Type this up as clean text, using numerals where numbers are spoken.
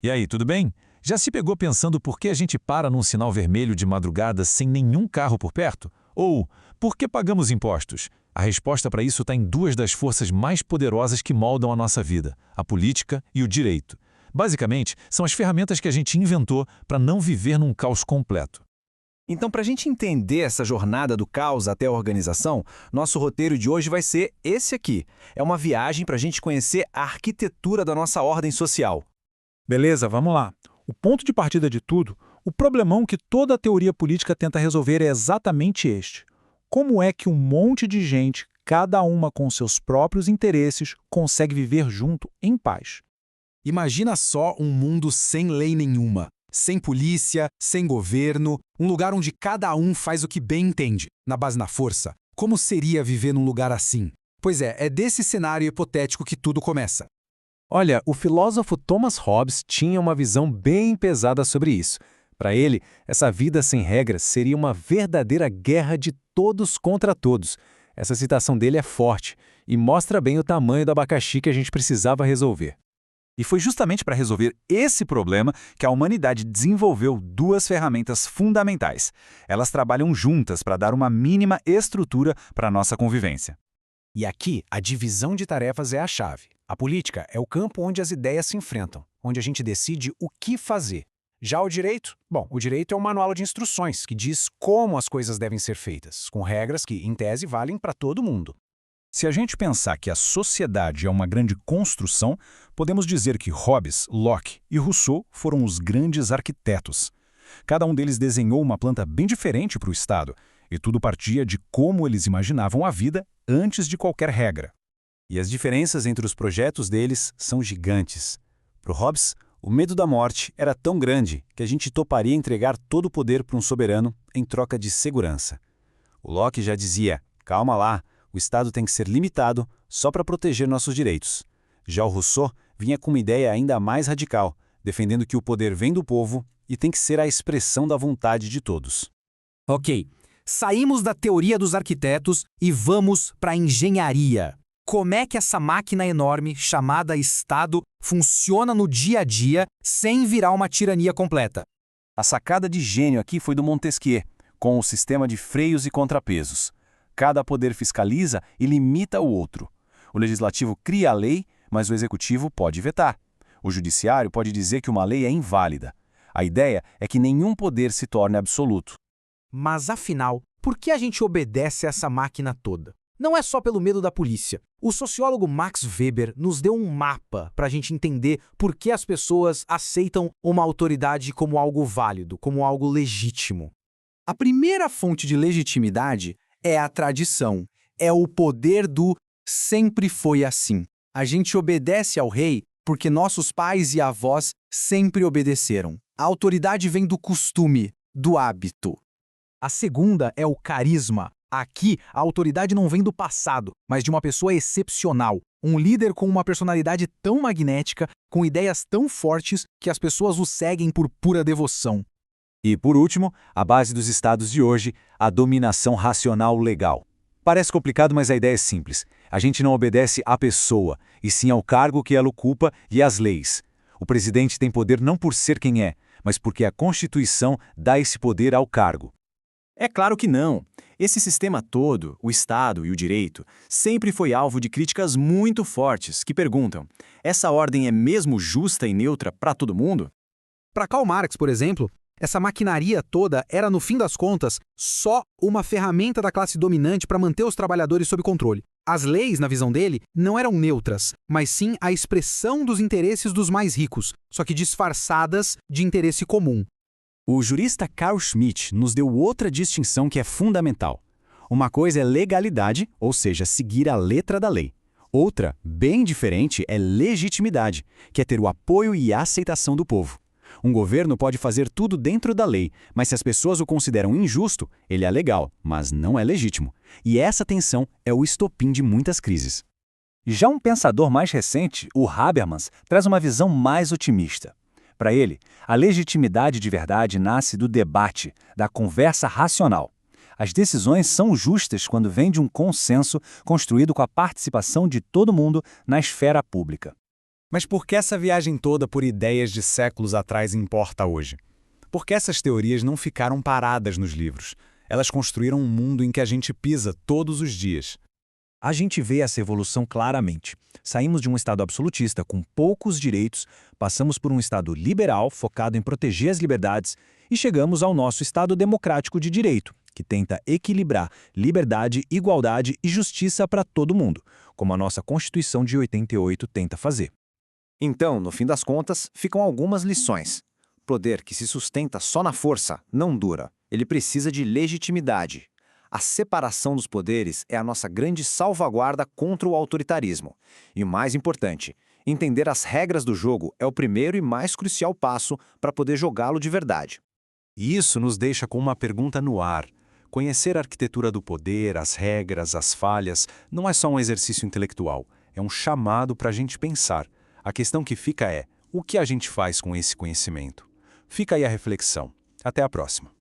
E aí, tudo bem? Já se pegou pensando por que a gente para num sinal vermelho de madrugada sem nenhum carro por perto? Ou por que pagamos impostos? A resposta para isso está em duas das forças mais poderosas que moldam a nossa vida: a política e o direito. Basicamente, são as ferramentas que a gente inventou para não viver num caos completo. Então, para a gente entender essa jornada do caos até a organização, nosso roteiro de hoje vai ser esse aqui. É uma viagem para a gente conhecer a arquitetura da nossa ordem social. Beleza, vamos lá. O ponto de partida de tudo, o problemão que toda a teoria política tenta resolver é exatamente este. Como é que um monte de gente, cada uma com seus próprios interesses, consegue viver junto em paz? Imagina só um mundo sem lei nenhuma, sem polícia, sem governo, um lugar onde cada um faz o que bem entende, na base da força. Como seria viver num lugar assim? Pois é desse cenário hipotético que tudo começa. Olha, o filósofo Thomas Hobbes tinha uma visão bem pesada sobre isso. Para ele, essa vida sem regras seria uma verdadeira guerra de todos contra todos. Essa citação dele é forte e mostra bem o tamanho do abacaxi que a gente precisava resolver. E foi justamente para resolver esse problema que a humanidade desenvolveu duas ferramentas fundamentais. Elas trabalham juntas para dar uma mínima estrutura para a nossa convivência. E aqui, a divisão de tarefas é a chave. A política é o campo onde as ideias se enfrentam, onde a gente decide o que fazer. Já o direito? Bom, o direito é um manual de instruções que diz como as coisas devem ser feitas, com regras que, em tese, valem para todo mundo. Se a gente pensar que a sociedade é uma grande construção, podemos dizer que Hobbes, Locke e Rousseau foram os grandes arquitetos. Cada um deles desenhou uma planta bem diferente para o Estado, e tudo partia de como eles imaginavam a vida antes de qualquer regra. E as diferenças entre os projetos deles são gigantes. Para Hobbes, o medo da morte era tão grande que a gente toparia entregar todo o poder para um soberano em troca de segurança. O Locke já dizia, calma lá, o Estado tem que ser limitado só para proteger nossos direitos. Já o Rousseau vinha com uma ideia ainda mais radical, defendendo que o poder vem do povo e tem que ser a expressão da vontade de todos. Ok, saímos da teoria dos arquitetos e vamos para a engenharia. Como é que essa máquina enorme, chamada Estado, funciona no dia a dia sem virar uma tirania completa? A sacada de gênio aqui foi do Montesquieu, com o sistema de freios e contrapesos. Cada poder fiscaliza e limita o outro. O legislativo cria a lei, mas o executivo pode vetar. O judiciário pode dizer que uma lei é inválida. A ideia é que nenhum poder se torne absoluto. Mas afinal, por que a gente obedece a essa máquina toda? Não é só pelo medo da polícia. O sociólogo Max Weber nos deu um mapa para a gente entender por que as pessoas aceitam uma autoridade como algo válido, como algo legítimo. A primeira fonte de legitimidade é a tradição. É o poder do sempre foi assim. A gente obedece ao rei porque nossos pais e avós sempre obedeceram. A autoridade vem do costume, do hábito. A segunda é o carisma. Aqui, a autoridade não vem do passado, mas de uma pessoa excepcional. Um líder com uma personalidade tão magnética, com ideias tão fortes, que as pessoas o seguem por pura devoção. E, por último, a base dos estados de hoje, a dominação racional legal. Parece complicado, mas a ideia é simples. A gente não obedece à pessoa, e sim ao cargo que ela ocupa e às leis. O presidente tem poder não por ser quem é, mas porque a Constituição dá esse poder ao cargo. É claro que não. Esse sistema todo, o Estado e o direito, sempre foi alvo de críticas muito fortes que perguntam: essa ordem é mesmo justa e neutra para todo mundo? Para Karl Marx, por exemplo, essa maquinaria toda era, no fim das contas, só uma ferramenta da classe dominante para manter os trabalhadores sob controle. As leis, na visão dele, não eram neutras, mas sim a expressão dos interesses dos mais ricos, só que disfarçadas de interesse comum. O jurista Carl Schmitt nos deu outra distinção que é fundamental. Uma coisa é legalidade, ou seja, seguir a letra da lei. Outra, bem diferente, é legitimidade, que é ter o apoio e a aceitação do povo. Um governo pode fazer tudo dentro da lei, mas se as pessoas o consideram injusto, ele é legal, mas não é legítimo. E essa tensão é o estopim de muitas crises. Já um pensador mais recente, o Habermas, traz uma visão mais otimista. Para ele, a legitimidade de verdade nasce do debate, da conversa racional. As decisões são justas quando vêm de um consenso construído com a participação de todo mundo na esfera pública. Mas por que essa viagem toda por ideias de séculos atrás importa hoje? Porque essas teorias não ficaram paradas nos livros. Elas construíram um mundo em que a gente pisa todos os dias. A gente vê essa evolução claramente. Saímos de um Estado absolutista com poucos direitos, passamos por um Estado liberal focado em proteger as liberdades e chegamos ao nosso Estado democrático de direito, que tenta equilibrar liberdade, igualdade e justiça para todo mundo, como a nossa Constituição de 88 tenta fazer. Então, no fim das contas, ficam algumas lições. Poder que se sustenta só na força não dura. Ele precisa de legitimidade. A separação dos poderes é a nossa grande salvaguarda contra o autoritarismo. E o mais importante, entender as regras do jogo é o primeiro e mais crucial passo para poder jogá-lo de verdade. E isso nos deixa com uma pergunta no ar. Conhecer a arquitetura do poder, as regras, as falhas, não é só um exercício intelectual, é um chamado para a gente pensar. A questão que fica é, o que a gente faz com esse conhecimento? Fica aí a reflexão. Até a próxima.